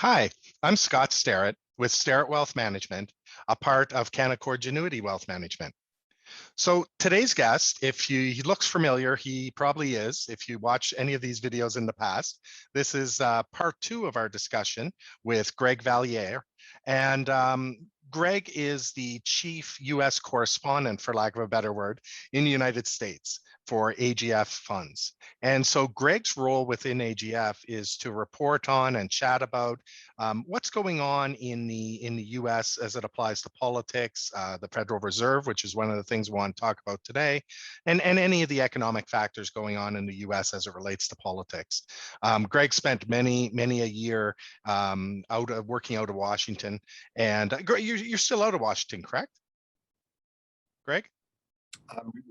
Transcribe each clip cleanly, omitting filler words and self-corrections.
Hi, I'm Scott Starrett with Starrett Wealth Management, a part of Canaccord Genuity Wealth Management. So today's guest, if he looks familiar, he probably is. If you watch any of these videos in the past, this is part two of our discussion with Greg Valliere. And Greg is the chief U.S. correspondent, for lack of a better word, in the United States for AGF funds. And so Greg's role within AGF is to report on and chat about what's going on in the U.S. as it applies to politics, the Federal Reserve, which is one of the things we want to talk about today, and any of the economic factors going on in the U.S. as it relates to politics. Greg spent many a year working out of Washington, and you're still out of Washington, correct, Greg?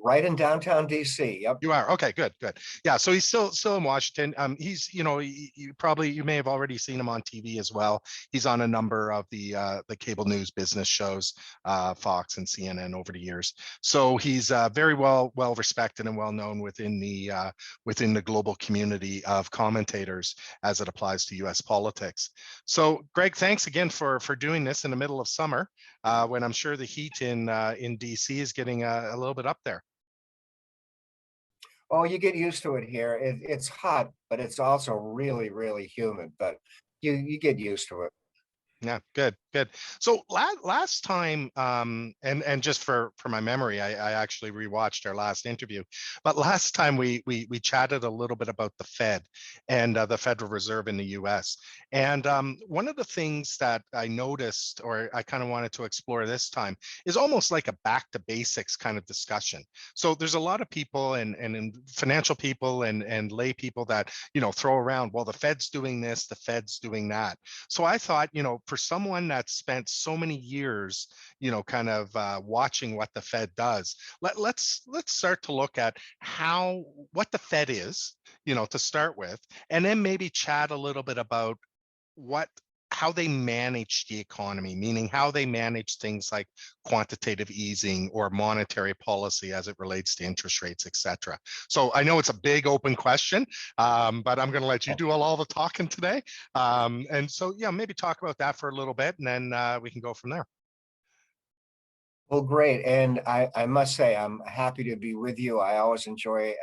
Right in downtown DC. Yep. You are. Okay, good. Yeah, so he's still in Washington. He's, you may have already seen him on TV as well. He's on a number of the cable news business shows, Fox and CNN over the years. So he's very well respected and well known within the global community of commentators as it applies to U.S. politics. So Greg, thanks again for doing this in the middle of summer, when I'm sure the heat in DC is getting a little bit up there. Oh, you get used to it here. It's hot, but it's also really, really humid. But you get used to it. Yeah, good. So last time, and just for my memory, I actually rewatched our last interview. But last time we chatted a little bit about the Fed and the Federal Reserve in the U.S. And one of the things that I noticed, or I kind of wanted to explore this time, is almost like a back to basics kind of discussion. So there's a lot of people and financial people and lay people that throw around, well, the Fed's doing this, the Fed's doing that. So I thought, for someone that spent so many years, kind of watching what the Fed does, let's start to look at what the Fed is, to start with, and then maybe chat a little bit about how they manage the economy, meaning how they manage things like quantitative easing or monetary policy as it relates to interest rates, et cetera. So I know it's a big open question, but I'm going to let you do all the talking today. And so, yeah, maybe talk about that for a little bit, and then we can go from there. Well, great. And I must say, I'm happy to be with you. I always enjoy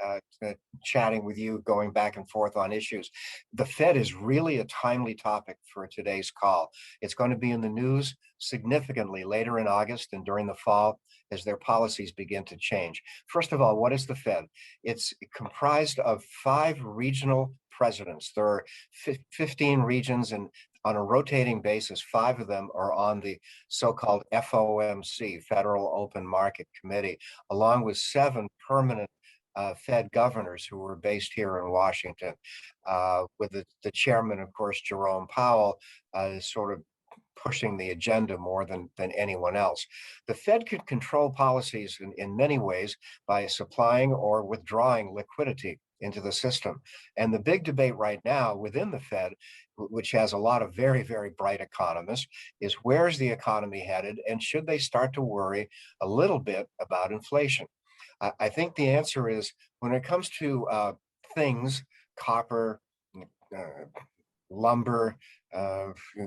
chatting with you, going back and forth on issues. The Fed is really a timely topic for today's call. It's going to be in the news significantly later in August and during the fall as their policies begin to change. First of all, what is the Fed? It's comprised of 5 regional presidents. There are 15 regions, and on a rotating basis, 5 of them are on the so-called FOMC, Federal Open Market Committee, along with 7 permanent Fed governors who were based here in Washington, with the chairman, of course, Jerome Powell, sort of pushing the agenda more than anyone else. The Fed could control policies in many ways by supplying or withdrawing liquidity into the system. And the big debate right now within the Fed, which has a lot of very, very bright economists, is where's the economy headed, and should they start to worry a little bit about inflation? I think the answer is, when it comes to things, copper, uh, lumber,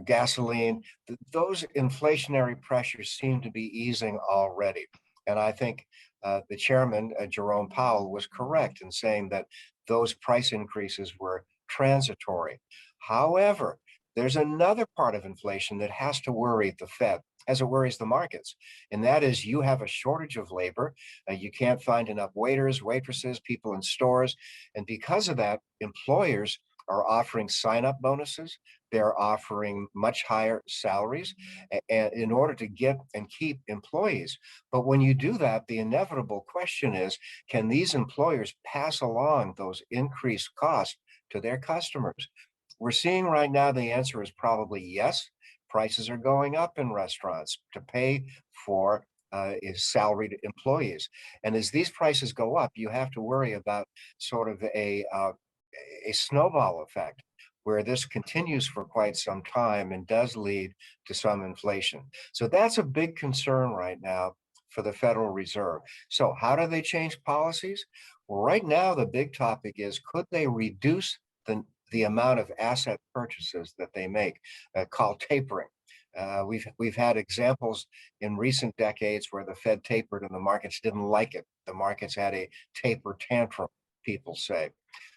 gasoline, those inflationary pressures seem to be easing already. And I think the chairman, Jerome Powell, was correct in saying that those price increases were transitory. However, there's another part of inflation that has to worry the Fed, as it worries the markets. And that is, you have a shortage of labor. You can't find enough waiters, waitresses, people in stores. And because of that, employers are offering sign-up bonuses. They're offering much higher salaries in order to get and keep employees. But when you do that, the inevitable question is, can these employers pass along those increased costs to their customers? We're seeing right now the answer is probably yes. Prices are going up in restaurants to pay for is salaried employees. And as these prices go up, you have to worry about sort of a snowball effect, where this continues for quite some time and does lead to some inflation. So that's a big concern right now for the Federal Reserve. So how do they change policies? Well, right now, the big topic is, could they reduce the the amount of asset purchases that they make, called tapering. We've had examples in recent decades where the Fed tapered and the markets didn't like it. The markets had a taper tantrum, people say.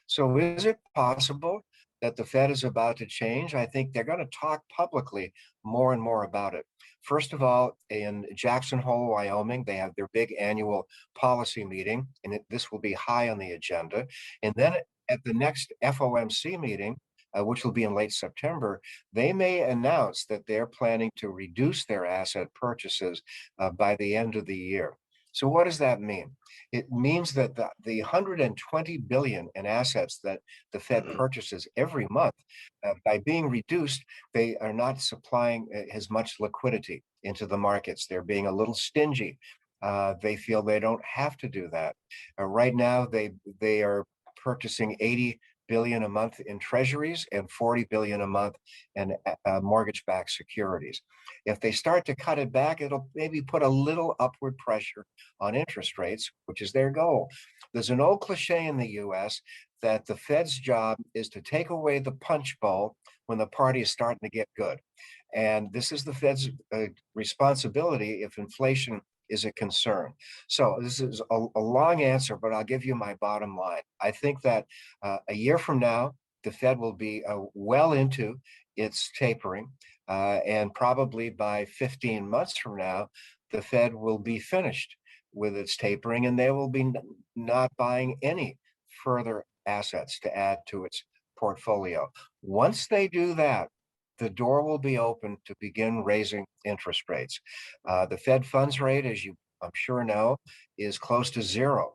So is it possible that the Fed is about to change? I think they're going to talk publicly more and more about it. First of all, in Jackson Hole, Wyoming, they have their big annual policy meeting, and this will be high on the agenda. And then at the next FOMC meeting, which will be in late September, they may announce that they're planning to reduce their asset purchases by the end of the year. So what does that mean? It means that the 120 billion in assets that the Fed purchases every month, by being reduced, they are not supplying as much liquidity into the markets. They're being a little stingy. They feel they don't have to do that. Right now, they are purchasing 80 billion a month in treasuries and 40 billion a month in mortgage-backed securities. If they start to cut it back, it'll maybe put a little upward pressure on interest rates, which is their goal. There's an old cliche in the US that the Fed's job is to take away the punch bowl when the party is starting to get good. And this is the Fed's responsibility if inflation is a concern. So this is a long answer, but I'll give you my bottom line. I think that a year from now, the Fed will be well into its tapering, and probably by 15 months from now, the Fed will be finished with its tapering, and they will be not buying any further assets to add to its portfolio. Once they do that, the door will be open to begin raising interest rates. The Fed funds rate, as you I'm sure know, is close to zero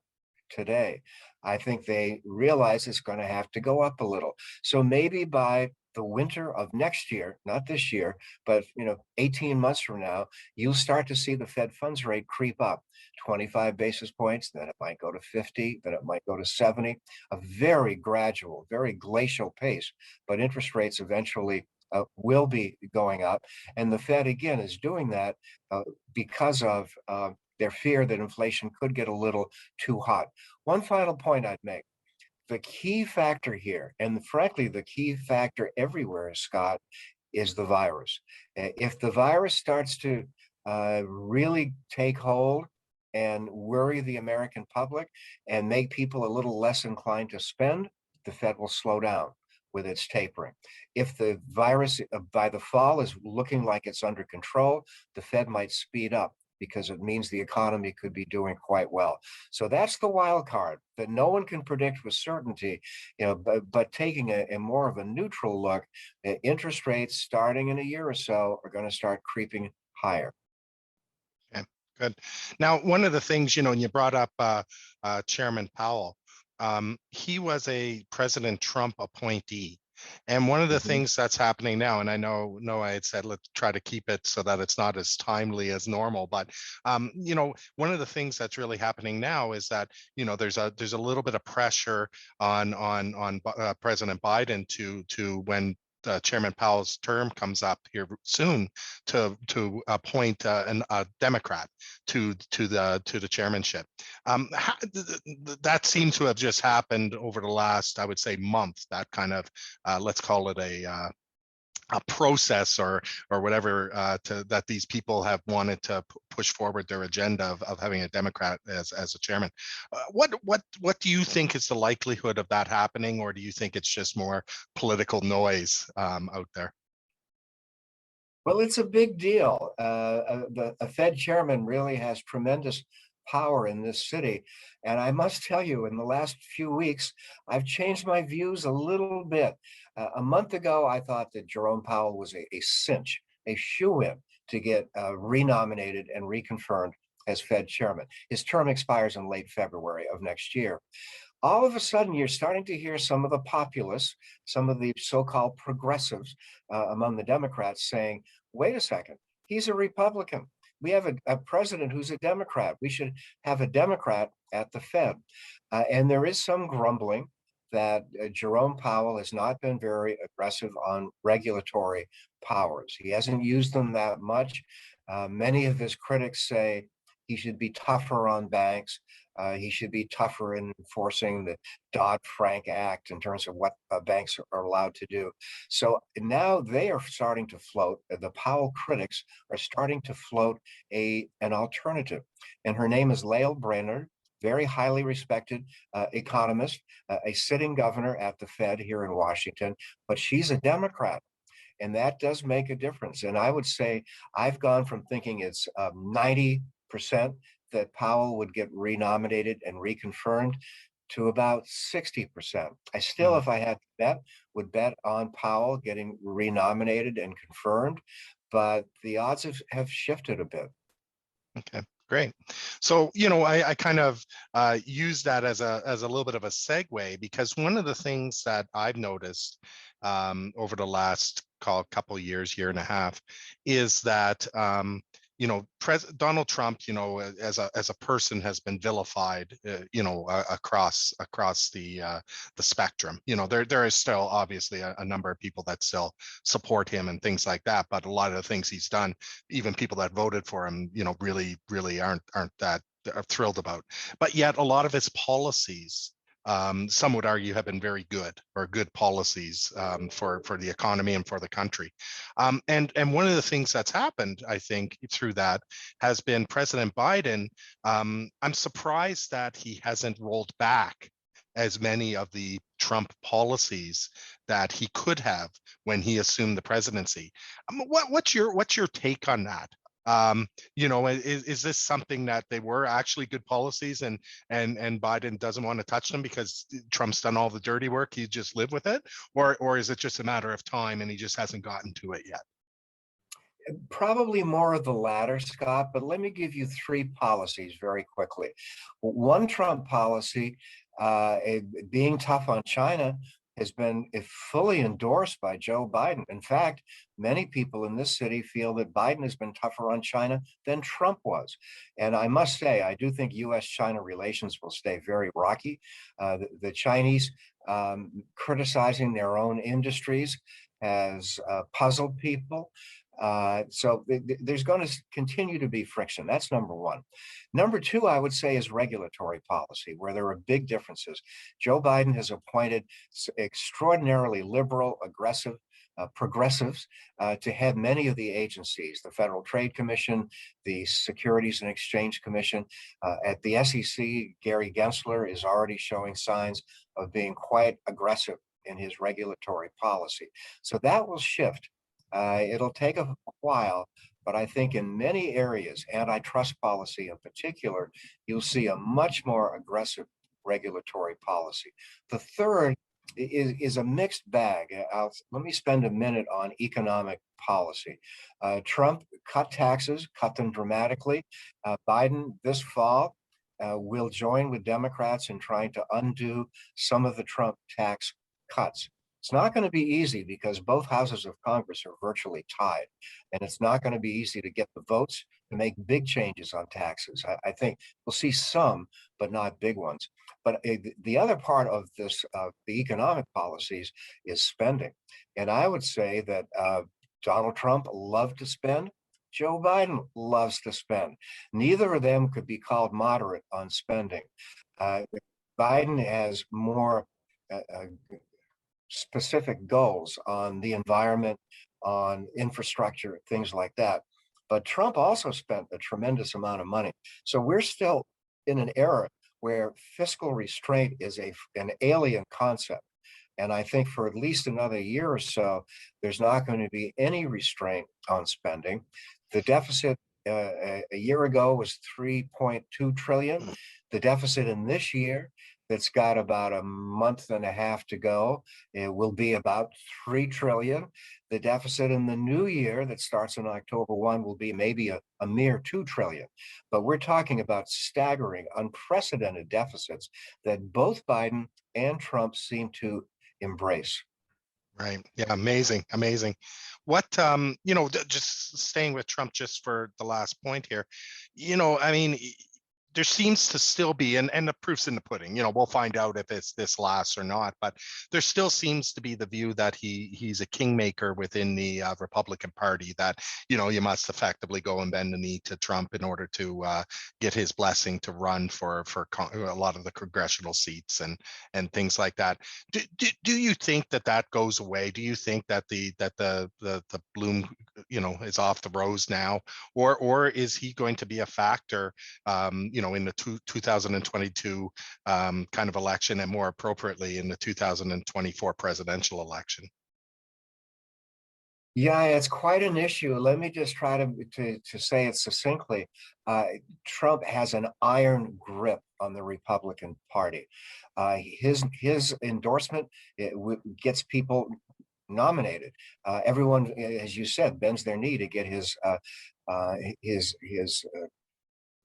today. I think they realize it's going to have to go up a little. So maybe by the winter of next year, not this year, but 18 months from now, you'll start to see the Fed funds rate creep up 25 basis points, then it might go to 50, then it might go to 70, a very gradual, very glacial pace, but interest rates eventually will be going up. And the Fed, again, is doing that because of their fear that inflation could get a little too hot. One final point I'd make. The key factor here, and frankly, the key factor everywhere, Scott, is the virus. If the virus starts to really take hold and worry the American public and make people a little less inclined to spend, the Fed will slow down with its tapering. If the virus by the fall is looking like it's under control, the Fed might speed up because it means the economy could be doing quite well. So that's the wild card that no one can predict with certainty, but taking a more of a neutral look, interest rates starting in a year or so are going to start creeping higher. Okay, good. Now, one of the things, and you brought up Chairman Powell. He was a President Trump appointee. And one of the things that's happening now, and I know I had said let's try to keep it so that it's not as timely as normal, but one of the things that's really happening now is that there's a little bit of pressure on President Biden to when Chairman Powell's term comes up here soon to appoint a Democrat to the chairmanship. That seems to have just happened over the last, I would say, month. That kind of let's call it a process or whatever that these people have wanted to push forward their agenda of having a Democrat as a chairman. What do you think is the likelihood of that happening, or do you think it's just more political noise out there? Well, it's a big deal. A Fed chairman really has tremendous power in this city. And I must tell you, in the last few weeks, I've changed my views a little bit. A month ago, I thought that Jerome Powell was a cinch, a shoo-in to get renominated and reconfirmed as Fed chairman. His term expires in late February of next year. All of a sudden, you're starting to hear some of the populists, some of the so-called progressives among the Democrats saying, wait a second, he's a Republican. We have a president who's a Democrat. We should have a Democrat at the Fed. And there is some grumbling that Jerome Powell has not been very aggressive on regulatory powers. He hasn't used them that much. Many of his critics say He should be tougher on banks. He should be tougher in enforcing the Dodd-Frank Act in terms of what banks are allowed to do. So now they are starting to float, the Powell critics are starting to float an alternative. And her name is Lael Brainard, very highly respected economist, a sitting governor at the Fed here in Washington, but she's a Democrat. And that does make a difference. And I would say I've gone from thinking it's 90% that Powell would get renominated and reconfirmed to about 60%. I still, Mm, if I had to bet, would bet on Powell getting renominated and confirmed, but the odds have shifted a bit. okay, great. So, I kind of use that as a little bit of a segue, because one of the things that I've noticed over the last couple of years, year and a half, is that Donald Trump, as a person, has been vilified, across the spectrum. There is still obviously a number of people that still support him and things like that, but a lot of the things he's done, even people that voted for him, really aren't that are thrilled about. But yet, a lot of his policies, some would argue, have been very good, or good policies for the economy and for the country. And one of the things that's happened, I think, through that has been President Biden. I'm surprised that he hasn't rolled back as many of the Trump policies that he could have when he assumed the presidency. What's your take on that? Is this something that they were actually good policies, and Biden doesn't want to touch them because Trump's done all the dirty work, he just live with it, or is it just a matter of time and he just hasn't gotten to it yet? Probably more of the latter, Scott, but let me give you three policies very quickly. One Trump policy, being tough on China, has been fully endorsed by Joe Biden. In fact, many people in this city feel that Biden has been tougher on China than Trump was. And I must say, I do think US-China relations will stay very rocky. The Chinese criticizing their own industries has puzzled people. So there's going to continue to be friction. That's number one. Number two, I would say, is regulatory policy, where there are big differences. Joe Biden has appointed extraordinarily liberal, aggressive progressives to head many of the agencies, the Federal Trade Commission, the Securities and Exchange Commission. At the SEC, Gary Gensler is already showing signs of being quite aggressive in his regulatory policy. So that will shift. It'll take a while, but I think in many areas, antitrust policy in particular, you'll see a much more aggressive regulatory policy. The third is a mixed bag. Let me spend a minute on economic policy. Trump cut taxes, cut them dramatically. Biden this fall will join with Democrats in trying to undo some of the Trump tax cuts. It's not going to be easy because both houses of Congress are virtually tied, and it's not going to be easy to get the votes to make big changes on taxes. I think we'll see some, but not big ones. But the other part of this, the economic policies, is spending. And I would say that Donald Trump loved to spend. Joe Biden loves to spend. Neither of them could be called moderate on spending. Biden has more specific goals on the environment, on infrastructure, things like that. But Trump also spent a tremendous amount of money. So we're still in an era where fiscal restraint is an alien concept. And I think for at least another year or so, there's not going to be any restraint on spending. The deficit a year ago was 3.2 trillion. The deficit in this year, that's got about a month and a half to go, it will be about 3 trillion. The deficit in the new year that starts on October 1 will be maybe a mere 2 trillion. But we're talking about staggering, unprecedented deficits that both Biden and Trump seem to embrace. Right. Yeah. Amazing. Amazing. What, just staying with Trump just for the last point here, I mean, there seems to still be, and the proof's in the pudding. We'll find out if it's this lasts or not. But there still seems to be the view that he's a kingmaker within the Republican Party. That you must effectively go and bend the knee to Trump in order to get his blessing to run for a lot of the congressional seats and things like that. Do you think that that goes away? Do you think that the bloom is off the rose now, or is he going to be a factor? In the 2022 kind of election, and more appropriately in the 2024 presidential election? Yeah, it's quite an issue. Let me just try to say it succinctly. Uh, Trump has an iron grip on the Republican Party. His endorsement gets people nominated. Everyone, as you said, bends their knee to get his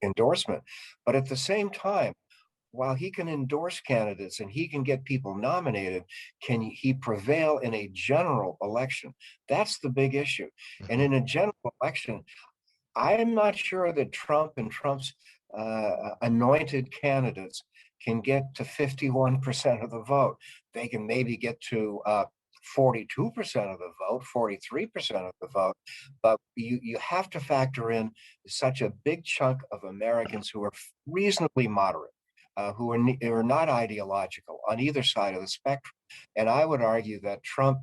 endorsement. But at the same time, while he can endorse candidates and he can get people nominated, can he prevail in a general election? That's the big issue. And Mhm. in a general election, I am not sure that Trump and Trump's anointed candidates can get to 51% of the vote. They can maybe get to 42% of the vote, 43% of the vote, but you have to factor in such a big chunk of Americans who are reasonably moderate, who are not ideological on either side of the spectrum. And I would argue that Trump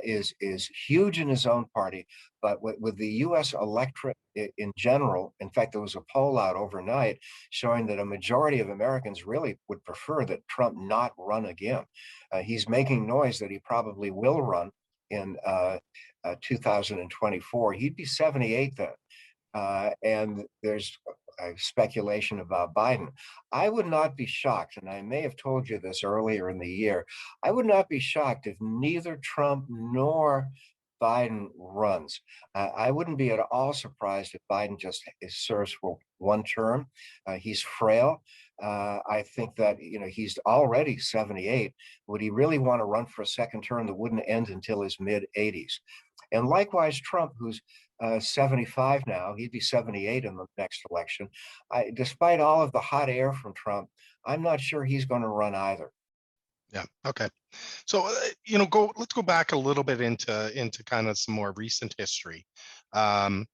is huge in his own party, but with the U.S. electorate in general, in fact, there was a poll out overnight showing that a majority of Americans really would prefer that Trump not run again. He's making noise that he probably will run in 2024. He'd be 78 then. And there's speculation about Biden. I would not be shocked, and I may have told you this earlier in the year, I would not be shocked if neither Trump nor Biden runs. I wouldn't be at all surprised if Biden just serves for one term. He's frail. I think that he's already 78. Would he really want to run for a second term that wouldn't end until his mid 80s? And likewise, Trump, who's 75 now, he'd be 78 in the next election. Despite all of the hot air from Trump, I'm not sure he's going to run either. Yeah. Okay. So let's go back a little bit into kind of some more recent history. Um,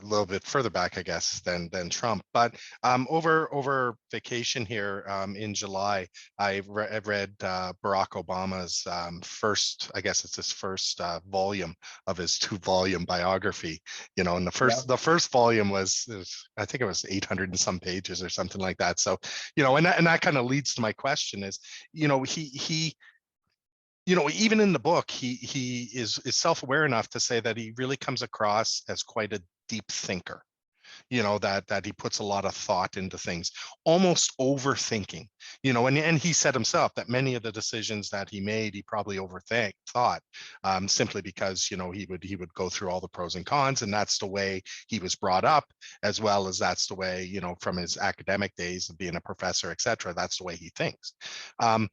a little bit further back, I guess, than Trump. But over vacation here in July, I read Barack Obama's first, I guess it's his first volume of his 2-volume biography. And Yeah. the first volume I think it was 800 and some pages or something like that. So, and that kind of leads to my question is, he even in the book, he is self-aware enough to say that he really comes across as quite a deep thinker. That he puts a lot of thought into things, almost overthinking. And he said himself that many of the decisions that he made, he probably thought, simply because he would go through all the pros and cons, and that's the way he was brought up, as well as that's the way from his academic days of being a professor, etc. That's the way he thinks. Um,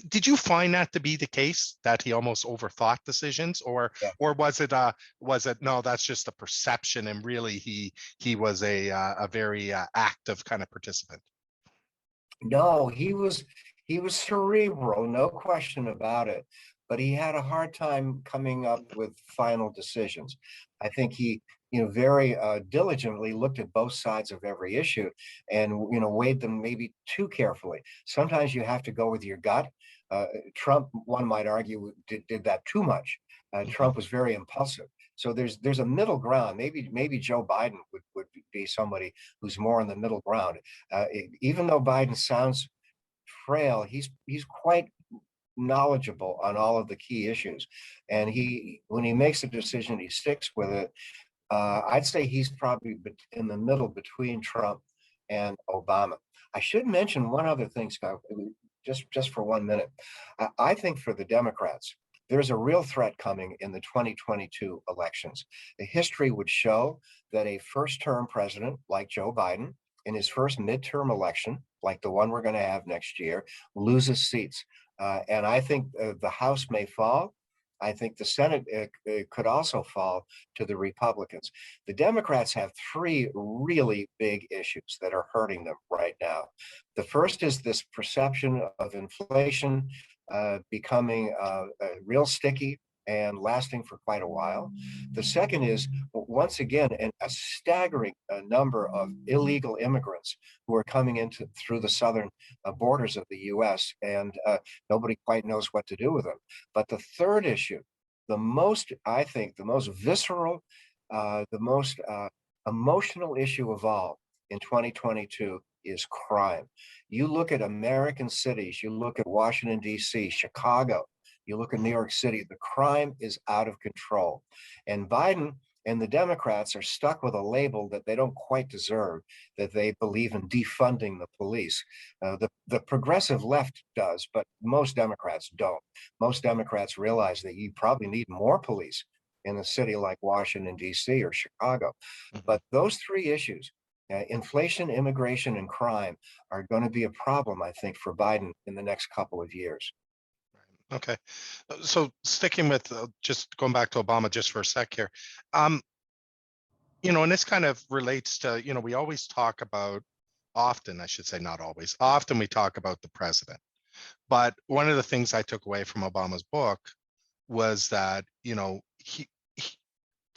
did you find that to be the case, that he almost overthought decisions, Yeah. or was it no, that's just a perception, and really he was a very active kind of participant? No, he was cerebral, no question about it. But he had a hard time coming up with final decisions. I think he, very diligently looked at both sides of every issue and weighed them maybe too carefully. Sometimes you have to go with your gut. Trump, one might argue, did that too much. Mhm. Trump was very impulsive. So there's a middle ground. Maybe Joe Biden would be somebody who's more in the middle ground. Even though Biden sounds frail, he's quite knowledgeable on all of the key issues, and when he makes a decision, he sticks with it. I'd say he's probably in the middle between Trump and Obama. I should mention one other thing, Scott, just for 1 minute. I think for the Democrats, there's a real threat coming in the 2022 elections. The history would show that a first-term president like Joe Biden, in his first midterm election, like the one we're going to have next year, loses seats. And I think the House may fall. I think the Senate could also fall to the Republicans. The Democrats have three really big issues that are hurting them right now. The first is this perception of inflation becoming real sticky and lasting for quite a while. The second is, once again, a staggering number of illegal immigrants who are coming into through the southern borders of the U.S., and nobody quite knows what to do with them. But the third issue, I think, the most visceral, the most emotional issue of all in 2022 is crime. You look at American cities, you look at Washington, D.C., Chicago, you look at New York City, the crime is out of control. And Biden and the Democrats are stuck with a label that they don't quite deserve, that they believe in defunding the police. The progressive left does, but most Democrats don't. Most Democrats realize that you probably need more police in a city like Washington, D.C. or Chicago. But those three issues, inflation, immigration, and crime, are going to be a problem, I think, for Biden in the next couple of years. Okay, so sticking with just going back to Obama just for a sec here, and this kind of relates to, we always talk about, often, I should say, not always, often we talk about the president. But one of the things I took away from Obama's book was that,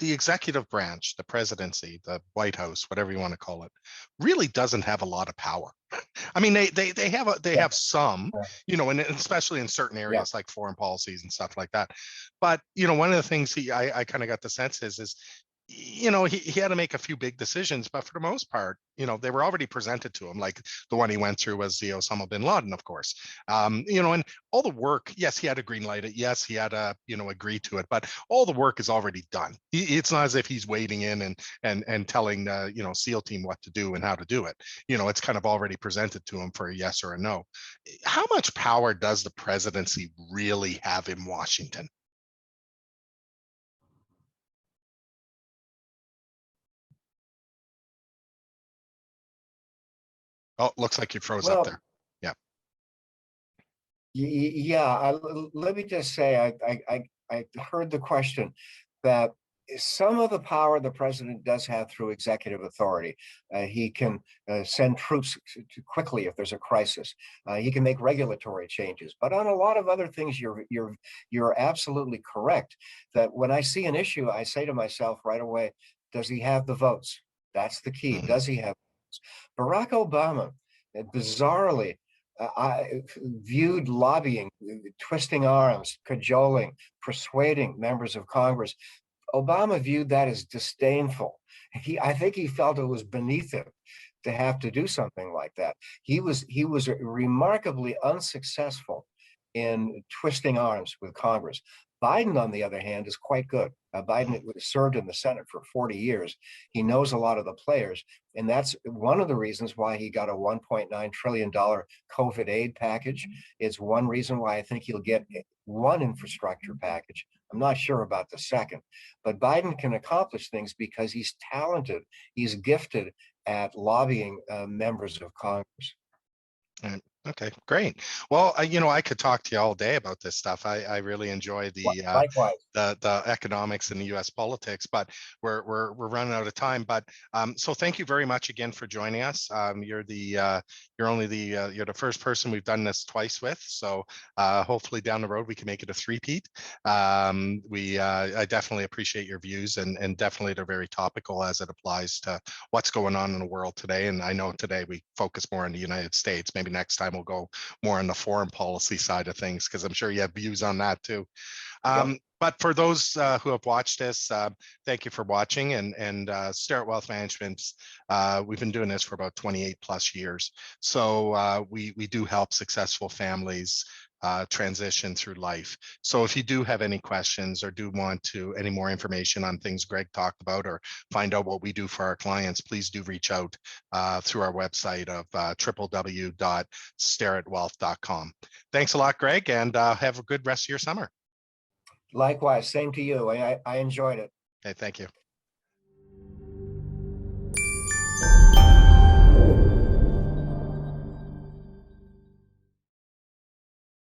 the executive branch, the presidency, the White House, whatever you want to call it, really doesn't have a lot of power. I mean, they have some, and especially in certain areas like foreign policies and stuff like that. But one of the things I kind of got the sense is he had to make a few big decisions, but for the most part, they were already presented to him. Like the one he went through was the Osama bin Laden, of course. And all the work, yes, he had to green light it. Yes, he had to, agree to it, but all the work is already done. It's not as if he's wading in and telling the, SEAL team what to do and how to do it. It's kind of already presented to him for a yes or a no. How much power does the presidency really have in Washington? Oh, looks like you froze up Well, there. Yeah. yeah. Let me just say, I heard the question that some of the power the president does have through executive authority. He can send troops quickly if there's a crisis. He can make regulatory changes. But on a lot of other things, you're absolutely correct. That when I see an issue, I say to myself right away, does he have the votes? That's the key. Does he have votes? Barack Obama, bizarrely, I viewed lobbying, twisting arms, cajoling, persuading members of Congress. Obama viewed that as disdainful. I think he felt it was beneath him to have to do something like that. He was remarkably unsuccessful in twisting arms with Congress. Biden, on the other hand, is quite good. Biden served in the Senate for 40 years. He knows a lot of the players, and that's one of the reasons why he got a $1.9 trillion COVID aid package. It's one reason why I think he'll get one infrastructure package. I'm not sure about the second, but Biden can accomplish things because he's talented. He's gifted at lobbying members of Congress. Okay, great. Well, I could talk to you all day about this stuff. I really enjoy Likewise. the economics and the U.S. politics, but we're running out of time. But so thank you very much again for joining us. You're the first person we've done this twice with. So hopefully down the road we can make it a three-peat. I definitely appreciate your views, and definitely they're very topical as it applies to what's going on in the world today. And I know today we focus more on the United States. Maybe next time we'll go more on the foreign policy side of things, because I'm sure you have views on that too. But for those who have watched this, thank you for watching. And Starrett Wealth Management, we've been doing this for about 28 plus years. So we do help successful families transition through life. So if you do have any questions or do want any more information on things Greg talked about, or find out what we do for our clients, please do reach out through our website of www.starrettwealth.com. Thanks a lot, Greg, and have a good rest of your summer. Likewise, same to you. I enjoyed it. Okay, thank you.